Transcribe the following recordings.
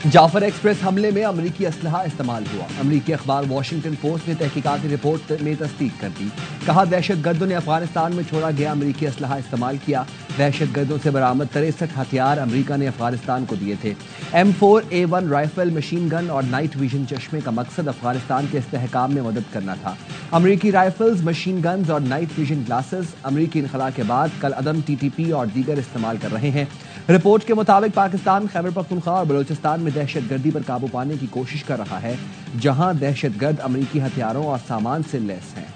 جعفر express حملے میں امریکی اسلحہ استعمال ہوا۔ امریکی اخبار واشنگٹن پوسٹ نے تحقیقاتی رپورٹ میں تصدیق کر دی۔ کہا دہشت گردوں نے افغانستان میں چھوڑا گیا امریکی اسلحہ استعمال کیا۔ دہشت گردوں سے برآمد 63 ہتھیار امریکہ نے افغانستان کو دیے تھے۔ M4A1 رائفل، مشین گن اور نائٹ ویژن چشمے کا مقصد افغانستان کے استحکام میں مدد کرنا تھا۔ امریکی رائفلز، مشین گنز اور نائٹ ویژن گلاسز امریکی انخلاء کے بعد کل عدم TTP اور دیگر استعمال کر رہے ہیں۔ رپورٹ کے مطابق پاکستان خیبر پختونخوا اور بلوچستان میں دہشت گردی پر قابو پانے کی کوشش کر رہا ہے، جہاں دہشت گرد امریکی ہتھیاروں اور سامان سے لیس ہیں۔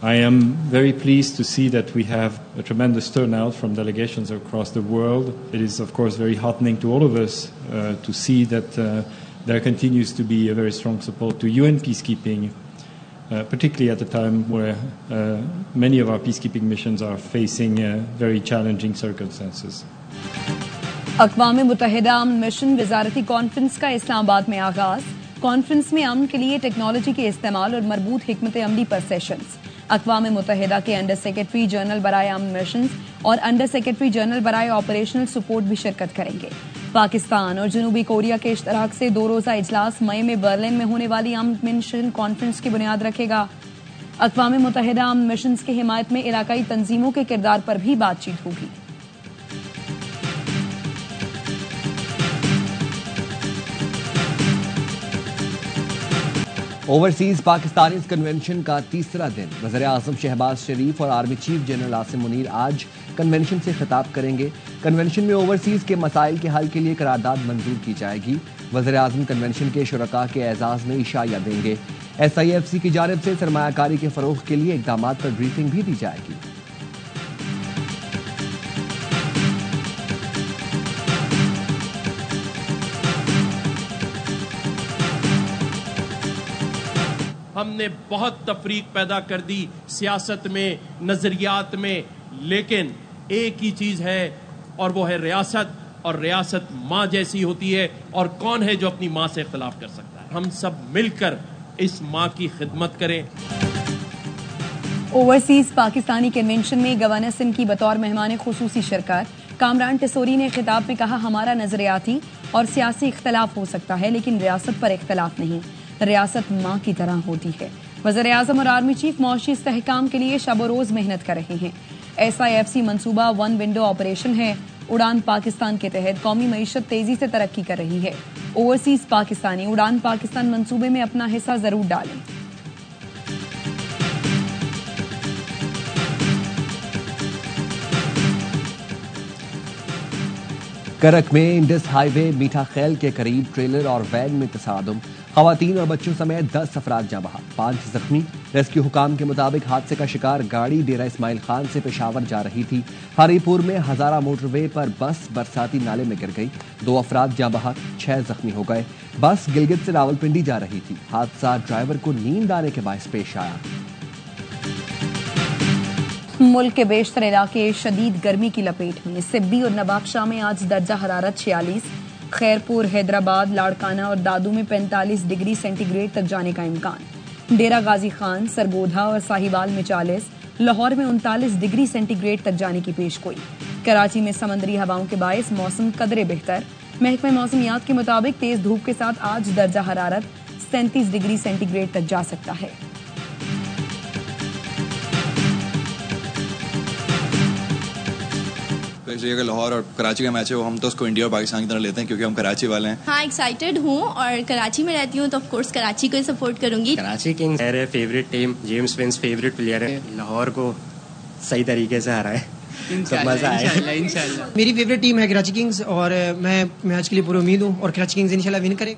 I am very pleased to see that we have a tremendous turnout from delegations across the world. It is, of course, very heartening to all of us to see that there continues to be a very strong support to UN peacekeeping, particularly at a time where many of our peacekeeping missions are facing very challenging circumstances. اقوام متحدہ امن mission وزارتی conference کا اسلام آباد میں آغاز۔ Conference میں امن کے لیے ٹیکنالوجی کے استعمال اور مربوط حکمت عملی پر سیشنز۔ اقوام متحدہ کے انڈر سیکرٹری جنرل برائے امن مشنز اور انڈر سیکرٹری جنرل برائے آپریشنل سپورٹ بھی شرکت کریں گے۔ پاکستان اور جنوبی کوریا کے اشتراک سے 2 روزہ اجلاس مئی میں برلن میں ہونے والی امن مشن کانفرنس کی بنیاد رکھے گا۔ اقوام متحدہ امن مشنز کی حمایت میں علاقائی تنظیموں کے کردار پر بھی بات چیت ہوگی۔ اوورسیز پاکستانیز کنونشن کا تیسرا دن۔ وزیر اعظم شہباز شریف اور army chief general Asim Munir آج کنونشن سے خطاب کریں گے۔ کنونشن میں اوورسیز کے مسائل کے حل کے لیے قرارداد منظور کی جائے گی۔ وزیر اعظم کنونشن کے شرکاء کے اعزاز میں عشائیہ دیں گے۔ SIFC کی جانب سے سرمایہ کاری کے فروغ کے لیے اقدامات پر بریفنگ بھی دی جائے گی۔ ہم نے بہت تفریق پیدا کر دی سیاست میں، نظریات میں، لیکن ایک ہی چیز ہے اور وہ ہے ریاست، اور ریاست ماں جیسی ہوتی ہے، اور کون ہے جو اپنی ماں سے اختلاف کر سکتا ہے؟ ہم سب مل کر اس ماں کی خدمت کریں۔ اوورسیز پاکستانی کنونشن میں گورنر سندھ کی بطور مہمان خصوصی شرکت۔ کامران ٹسوری نے خطاب میں کہا ہمارا نظریاتی اور سیاسی اختلاف ہو سکتا ہے لیکن ریاست پر اختلاف نہیں، ریاست ماں کی طرح ہوتی ہے۔ وزیر اعظم اور آرمی چیف معاشی استحکام کے لیے شب و روز محنت کر رہے ہیں۔ SIFC منصوبہ 1 ونڈو آپریشن ہے۔ اڑان پاکستان کے تحت قومی معیشت تیزی سے ترقی کر رہی ہے۔ اوورسیز پاکستانی اڑان پاکستان منصوبے میں اپنا حصہ ضرور ڈالیں۔ کرک میں انڈس ہائی وے میٹھا خیل کے قریب ٹریلر اور وین میں تصادم، خواتین اور بچوں سمیت 10 افراد جاں بحق، 5 زخمی۔ ریسکیو حکام کے مطابق حادثے کا شکار گاڑی ڈیرہ اسماعیل خان سے پشاور جا رہی تھی۔ ہری پور میں ہزارہ موٹر وے پر بس برساتی نالے میں گر گئی، 2 افراد جاں بحق، 6 زخمی ہو گئے۔ بس گلگت سے راولپنڈی جا رہی تھی۔ حادثہ ڈرائیور کو نیند آنے کے باعث پیش آیا۔ ملک کے بیشتر علاقے شدید گرمی کی لپیٹ میں۔ سبی اور نوابشاہ میں آج درجہ حرارت 46، خیرپور، حیدرآباد، لاڑکانہ اور دادو میں 45 ڈگری سینٹی گریڈ تک جانے کا امکان۔ ڈیرہ غازی خان، سرگودھا اور ساہیوال میں 40، لاہور میں 39 ڈگری سینٹی گریڈ تک جانے کی پیش گوئی۔ کراچی میں سمندری ہواؤں کے باعث موسم قدرے بہتر۔ محکمہ موسمیات کے مطابق تیز دھوپ کے ساتھ آج درجہ حرارت 37 ڈگری سینٹی گریڈ تک جا سکتا ہے۔ اگر لاہور اور کراچی کا میچ ہے، ہم تو اس کو انڈیا اور پاکستان کی طرح لیتے ہیں کیونکہ ہم کراچی والے ہیں۔ ہاں ایکسائٹیڈ ہوں اور کراچی میں رہتی ہوں تو آف کورس کراچی کو ہی سپورٹ کروں گی۔ کراچی کنگز ہے favourite team, James Vince favourite player ہے، لاہور کو صحیح طریقے سے ہرائے تو مزہ آئے گا۔ میری فیوریٹ ٹیم ہے کراچی کنگز اور میں میچ کے لیے پوری امید ہوں اور کراچی کنگز انشاءاللہ ون کرے۔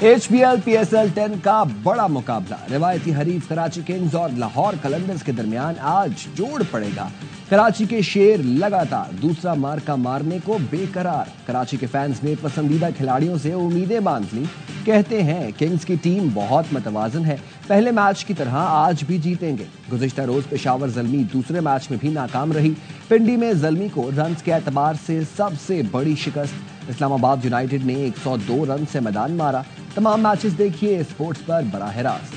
HBL PSL 10 کا بڑا مقابلہ، روایتی حریف کراچی کنگز اور لاہور قلندرز کے درمیان آج جوڑ پڑے گا۔ کراچی کے شیر لگاتار دوسرا مارکا مارنے کو بے قرار۔ کراچی کے فینز نے پسندیدہ کھلاڑیوں سے امیدیں باندھ لی، کہتے ہیں کنگز کی ٹیم بہت متوازن ہے، پہلے میچ کی طرح آج بھی جیتیں گے۔ گزشتہ روز پشاور زلمی دوسرے میچ میں بھی ناکام رہی۔ پنڈی میں زلمی کو رنز کے اعتبار سے سب سے بڑی شکست۔ اسلام آباد یونائیٹڈ نے 102 رن سے میدان مارا۔ تمام میچز دیکھیے اسپورٹس پر براہ راست۔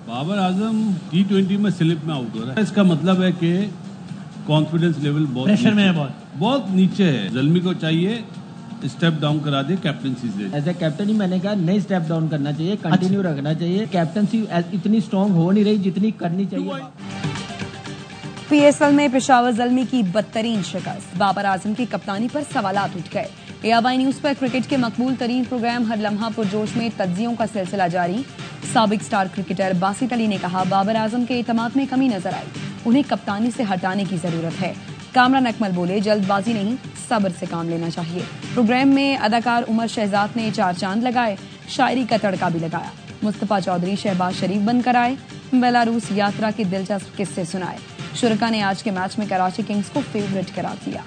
بابر اعظم T20 میں سلپ میں آؤٹ ہو رہا ہے، اس کا مطلب ہے کہ کانفیڈنس لیول بہت نیچے ہے۔ زلمی کو چاہیے اسٹیپ ڈاؤن کرا دے، کیپٹنسی سے ایز اے کیپٹن ہی میں نے کہا نہیں اسٹیپ ڈاؤن کرنا چاہیے، کنٹینیو رکھنا چاہیے۔ کیپٹنسی اتنی اسٹرانگ ہو نہیں رہی جتنی کرنی چاہیے۔ پی ایس ایل میں پشاور زلمی کی بدترین شکست، بابر اعظم کی کپتانی پر سوالات اٹھ گئے۔ ARY نیوز پر کرکٹ کے مقبول ترین پروگرام ہر لمحہ پرجوش میں تجزیوں کا سلسلہ جاری۔ سابق سٹار کرکٹر باسط علی نے کہا بابر اعظم کے اعتماد میں کمی نظر آئی، انہیں کپتانی سے ہٹانے کی ضرورت ہے۔ کامران اکمل بولے جلد بازی نہیں، صبر سے کام لینا چاہیے۔ پروگرام میں اداکار عمر شہزاد نے 4 چاند لگائے، شاعری کا تڑکا بھی لگایا۔ مصطفیٰ چودھری شہباز شریف بن کر آئے، بیلاروس یاترا کے دلچسپ قصے سنائے۔ شرکا نے آج کے میچ میں کراچی کنگز کو فیورٹ قرار دیا۔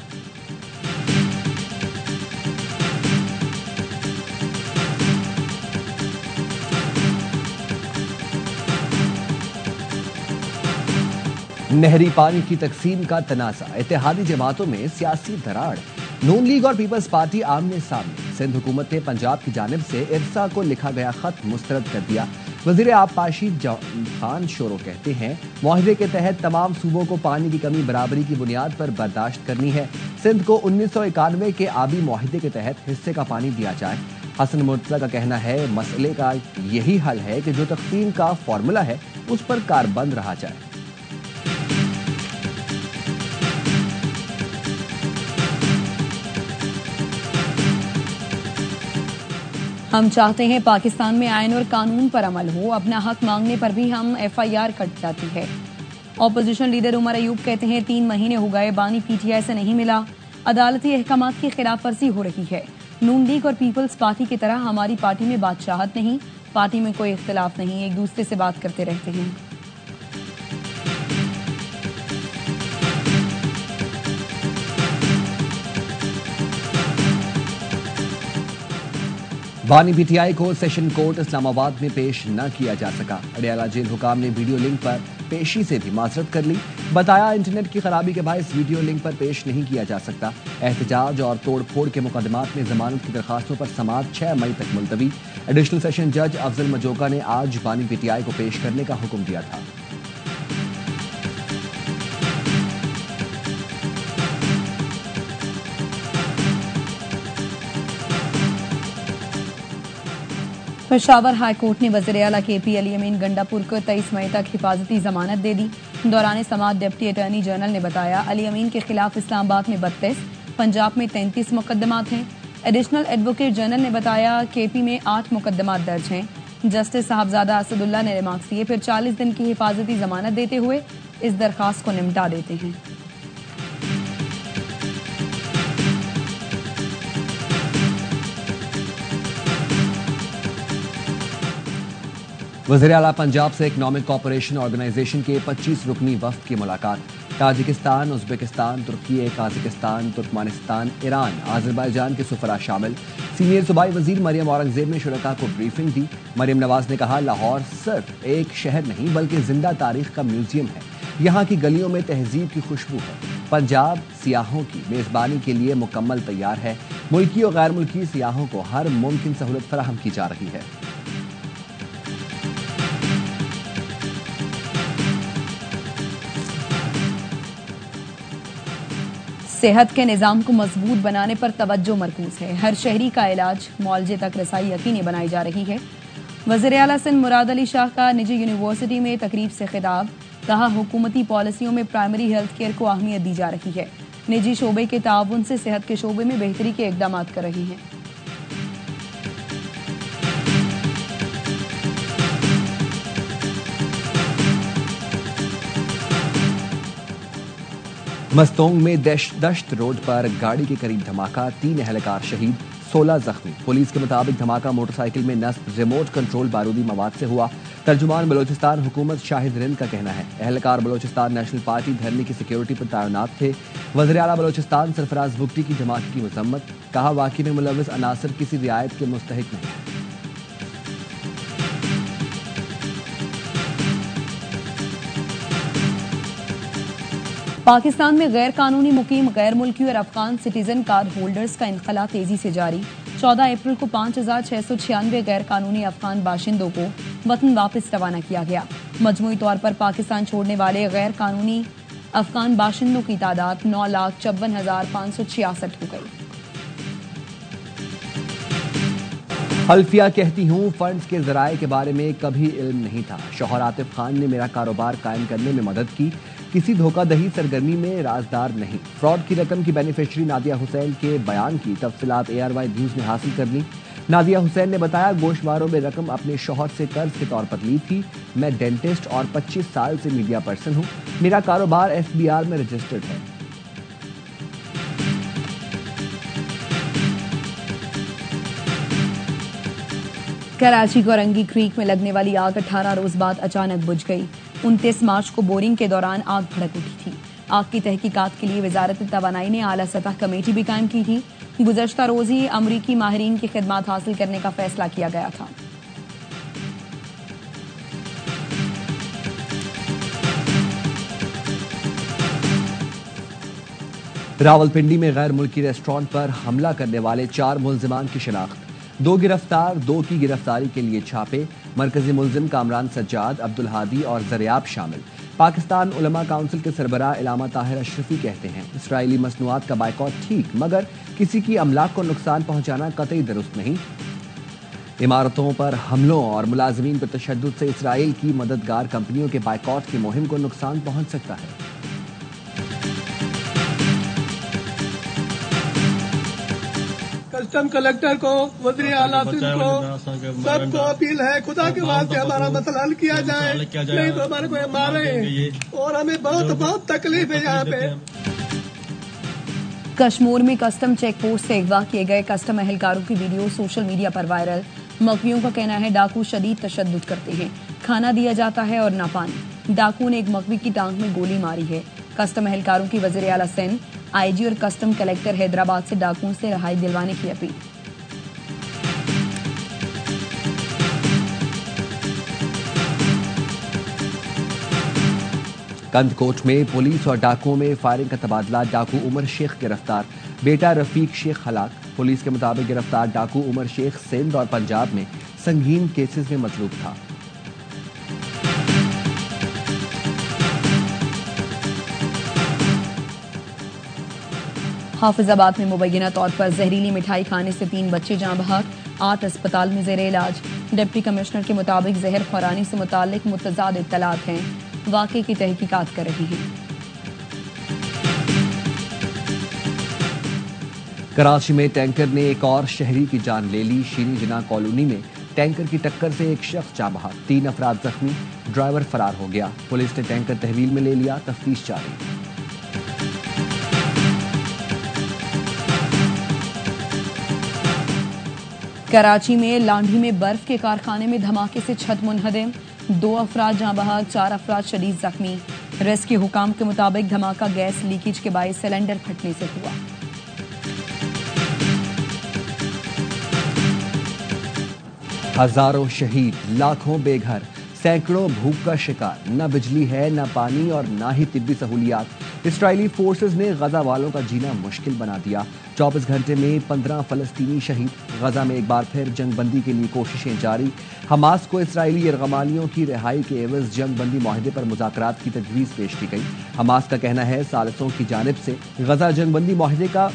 نہری پانی کی تقسیم کا تنازع، اتحادی جماعتوں میں سیاسی دراڑ، نون لیگ اور پیپلز پارٹی آمنے سامنے۔ سندھ حکومت نے پنجاب کی جانب سے ارسا کو لکھا گیا خط مسترد کر دیا۔ وزیر آبپاشی خان شورو کہتے ہیں معاہدے کے تحت تمام صوبوں کو پانی کی کمی برابری کی بنیاد پر برداشت کرنی ہے۔ سندھ کو 1991 کے آبی معاہدے کے تحت حصے کا پانی دیا جائے۔ حسن مرتضیٰ کا کہنا ہے مسئلے کا یہی حل ہے کہ جو تقسیم کا فارمولا ہے اس پر کاربند رہا جائے۔ ہم چاہتے ہیں پاکستان میں آئین اور قانون پر عمل ہو، اپنا حق مانگنے پر بھی ہم FIR کٹ جاتی ہے۔ اپوزیشن لیڈر عمر ایوب کہتے ہیں 3 مہینے ہو گئے بانی PTI سے نہیں ملا، عدالتی احکامات کی خلاف ورزی ہو رہی ہے۔ نون لیگ اور پیپلز پارٹی کی طرح ہماری پارٹی میں بادشاہت نہیں، پارٹی میں کوئی اختلاف نہیں، ایک دوسرے سے بات کرتے رہتے ہیں۔ بانی PTI کو سیشن کورٹ اسلام آباد میں پیش نہ کیا جا سکا۔ اڈیالہ جیل حکام نے ویڈیو لنک پر پیشی سے بھی معذرت کر لی، بتایا انٹرنیٹ کی خرابی کے باعث ویڈیو لنک پر پیش نہیں کیا جا سکتا۔ احتجاج اور توڑ پھوڑ کے مقدمات میں ضمانت کی درخواستوں پر سماعت 6 مئی تک ملتوی۔ ایڈیشنل سیشن جج افضل مجوکا نے آج بانی PTI کو پیش کرنے کا حکم دیا تھا۔ پشاور ہائی کورٹ نے وزیر اعلیٰ KP علی امین گنڈا پور کو 23 مئی تک حفاظتی ضمانت دے دی۔ دوران سماعت ڈپٹی اٹارنی جنرل نے بتایا علی امین کے خلاف اسلام آباد میں 32، پنجاب میں 33 مقدمات ہیں۔ ایڈیشنل ایڈوکیٹ جنرل نے بتایا KP میں 8 مقدمات درج ہیں۔ جسٹس صاحبزادہ اسد اللہ نے ریمارکس دیے، پھر 40 دن کی حفاظتی ضمانت دیتے ہوئے اس درخواست کو نمٹا دیتے ہیں۔ وزیر اعلیٰ پنجاب سے اکنامک کوآپریشن آرگنائزیشن کے 25 رکنی وفد کی ملاقات۔ تاجکستان، ازبکستان، ترکی، قازقستان، ترکمانستان، ایران، آذربائیجان کے سفراء شامل۔ سینئر صوبائی وزیر مریم اورنگزیب نے شرکاء کو بریفنگ دی۔ مریم نواز نے کہا لاہور صرف ایک شہر نہیں بلکہ زندہ تاریخ کا میوزیم ہے، یہاں کی گلیوں میں تہذیب کی خوشبو ہے۔ پنجاب سیاحوں کی میزبانی کے لیے مکمل تیار ہے، ملکی اور غیر ملکی سیاحوں کو ہر ممکن سہولت فراہم کی جا رہی ہے۔ صحت کے نظام کو مضبوط بنانے پر توجہ مرکوز ہے، ہر شہری کا علاج معالجے تک رسائی یقینی بنائی جا رہی ہے۔ وزیر اعلیٰ سندھ مراد علی شاہ کا نجی یونیورسٹی میں تقریب سے خطاب، کہا حکومتی پالیسیوں میں پرائمری ہیلتھ کیئر کو اہمیت دی جا رہی ہے، نجی شعبے کے تعاون سے صحت کے شعبے میں بہتری کے اقدامات کر رہی ہیں۔ مستونگ میں دشت روڈ پر گاڑی کے قریب دھماکہ، 3 اہلکار شہید، 16 زخمی۔ پولیس کے مطابق دھماکہ موٹر سائیکل میں نصب ریموٹ کنٹرول بارودی مواد سے ہوا۔ ترجمان بلوچستان حکومت شاہد رند کا کہنا ہے اہلکار بلوچستان نیشنل پارٹی دھرنے کی سیکیورٹی پر تعینات تھے۔ وزیر اعلیٰ بلوچستان سرفراز بگٹی کی دھماکے کی مذمت، کہا واقعے میں ملوث عناصر کسی رعایت کے مستحق نہیں۔ پاکستان میں غیر قانونی مقیم غیر ملکی اور افغان سٹیزن کارڈ ہولڈرز کا انخلا تیزی سے جاری. 14 اپریل کو 5696 غیر قانونی افغان باشندوں کو وطن واپس روانہ کیا گیا. مجموعی طور پر پاکستان چھوڑنے والے غیر قانونی افغان باشندوں کی تعداد 9,54,566 ہو گئی. حلفیہ کہتی ہوں فنڈز کے ذرائع کے بارے میں کبھی علم نہیں تھا. شوہر عاطف خان نے میرا کاروبار قائم کرنے میں مدد کی. کسی دھوکہ دہی سرگرمی میں رازدار نہیں. فراڈ کی رقم کی بینیفیشری نادیہ حسین کے بیان کی تفصیلات ARY نیوز نے حاصل کر لی. نادیہ حسین نے بتایا گوشواروں میں رقم اپنے شوہر سے قرض کے طور پر لی تھی. میں ڈینٹسٹ اور 25 سال سے میڈیا پرسن ہوں. میرا کاروبار FBR میں رجسٹرڈ ہے. کراچی کورنگی کریک میں لگنے والی آگ 18 روز بعد اچانک بجھ گئی. 29 مارچ کو بورنگ کے دوران آگ بھڑک اٹھی تھی. آگ کی تحقیقات کے لیے وزارت توانائی نے اعلیٰ سطح کمیٹی بھی قائم کی تھی. گزشتہ روز ہی امریکی ماہرین کی خدمات حاصل کرنے کا فیصلہ کیا گیا تھا. راولپنڈی میں غیر ملکی ریسٹورانٹ پر حملہ کرنے والے 4 ملزمان کی شناخت. 2 گرفتار، 2 کی گرفتاری کے لیے چھاپے. مرکزی ملزم کامران سجاد، عبدالہادی اور زریاب شامل. پاکستان علماء کونسل کے سربراہ علامہ طاہر اشرفی کہتے ہیں اسرائیلی مصنوعات کا بائیکاٹ ٹھیک، مگر کسی کی املاک کو نقصان پہنچانا قطعی درست نہیں. عمارتوں پر حملوں اور ملازمین پر تشدد سے اسرائیل کی مددگار کمپنیوں کے بائیکاٹ کی مہم کو نقصان پہنچ سکتا ہے. کسٹم کلیکٹر کو، وزیر اعلیٰ کو، سب کو اپیل ہے خدا کے واسطے ہمارا مسئلہ حل کیا جائے، نہیں تو ہمارے کو مارے اور ہمیں بہت تکلیف ہے. یہاں پہ کشمور میں کسٹم چیک پوسٹ سے اغوا کیے گئے کسٹم اہلکاروں کی ویڈیو سوشل میڈیا پر وائرل. مغویوں کا کہنا ہے ڈاکو شدید تشدد کرتے ہیں، کھانا دیا جاتا ہے اور نہ پانی. ڈاکو نے ایک مغوی کی ٹانگ میں گولی ماری ہے. کسٹم اہلکاروں کی وزیر اعلیٰ سندھ، IG اور کسٹم کلیکٹر حیدرآباد سے ڈاکوؤں سے رہائی دلوانے کی اپیل. کند کوٹ میں پولیس اور ڈاکوؤں میں فائرنگ کا تبادلہ. ڈاکو عمر شیخ گرفتار، بیٹا رفیق شیخ ہلاک. پولیس کے مطابق گرفتار ڈاکو عمر شیخ سندھ اور پنجاب میں سنگین کیسز میں مطلوب تھا. حافظ آباد میں مبینہ طور پر زہریلی مٹھائی کھانے سے 3 بچے جاں بحق، 8 اسپتال میں زیر علاج. ڈپٹی کمشنر کے مطابق زہر خورانی سے متعلق متضاد اطلاعات ہیں، واقعے کی تحقیقات کر رہی ہیں. کراچی میں ٹینکر نے ایک اور شہری کی جان لے لی. شیریں جناح کالونی میں ٹینکر کی ٹکر سے ایک شخص جاں بحق، 3 افراد زخمی. ڈرائیور فرار ہو گیا. پولیس نے ٹینکر تحویل میں لے لیا، تفتیش جاری. کراچی میں لانڈھی میں برف کے کارخانے میں دھماکے سے چھت منہدم، 2 افراد جاں بحق، 4 افراد شدید زخمی. ریسکیو حکام کے مطابق دھماکہ گیس لیکیج کے باعث سلنڈر پھٹنے سے ہوا. ہزاروں شہید، لاکھوں بے گھر، سینکڑوں بھوک کا شکار. نہ بجلی ہے، نہ پانی اور نہ ہی طبی سہولیات. اسرائیلی فورسز نے غزہ والوں کا جینا مشکل بنا دیا. 24 گھنٹے میں 15 فلسطینی شہید. غزہ میں ایک بار پھر جنگ بندی کے لیے کوششیں جاری. حماس کو اسرائیلی یرغمالیوں کی رہائی کے عوض جنگ بندی معاہدے پر مذاکرات کی تجویز پیش کی گئی. حماس کا کہنا ہے ثالثوں کی جانب سے غزہ جنگ بندی معاہدے کا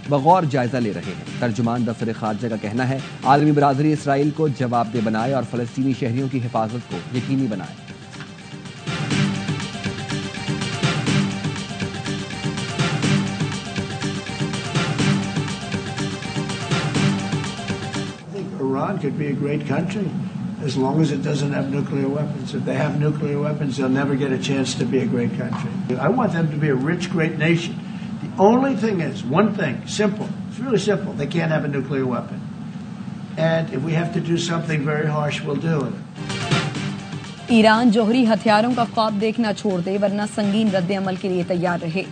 بغور جائزہ لے رہے ہیں. ترجمان دفتر خارجہ کا کہنا ہے عالمی برادری اسرائیل کو جواب دہ بنائے اور فلسطینی شہریوں کی حفاظت کو یقینی بنائے. Iran could be a great country as long as it doesn't have nuclear weapons. If they have nuclear weapons, they'll never get a chance to be a great country. I want them to be a rich, great nation. The only thing is, one thing, simple. It's really simple. They can't have a nuclear weapon. And if we have to do something very harsh, we'll do it. Iran جوہری ہتھیاروں کا خواب دیکھنا چھوڑ دے ورنہ سنگین رد عمل کے لیے تیار رہے.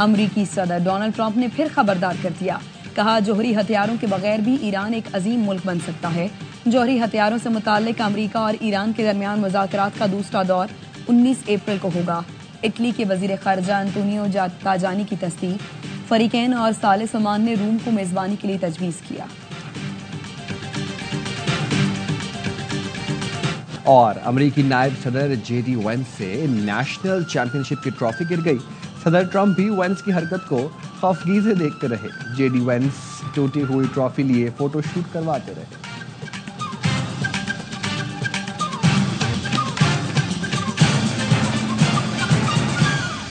امریکی صدر ڈونلڈ ٹرمپ نے پھر خبردار کر دیا. کہا جوہری ہتھیاروں کے بغیر بھی ایران ایک عظیم ملک بن سکتا ہے. جوہری ہتھیاروں سے متعلق امریکہ اور ایران کے درمیان مذاکرات کا دوسرا دور 19 اپریل کو ہوگا. اٹلی کے وزیر خارجہ انطونیو تاجانی کی تصدیق. فریقین اور ثالث عمان نے روم کو میزبانی کے لیے تجویز کیا. اور امریکی نائب صدر جے ڈی وینس سے نیشنل چیمپئن شپ کی ٹرافی گر گئی. صدر ٹرمپ بھی وینس کی حرکت کو خوفگی سے دیکھتے رہے. جے ڈی وینس ٹوٹی ہوئی ٹرافی لیے فوٹو شوٹ کرواتے رہے.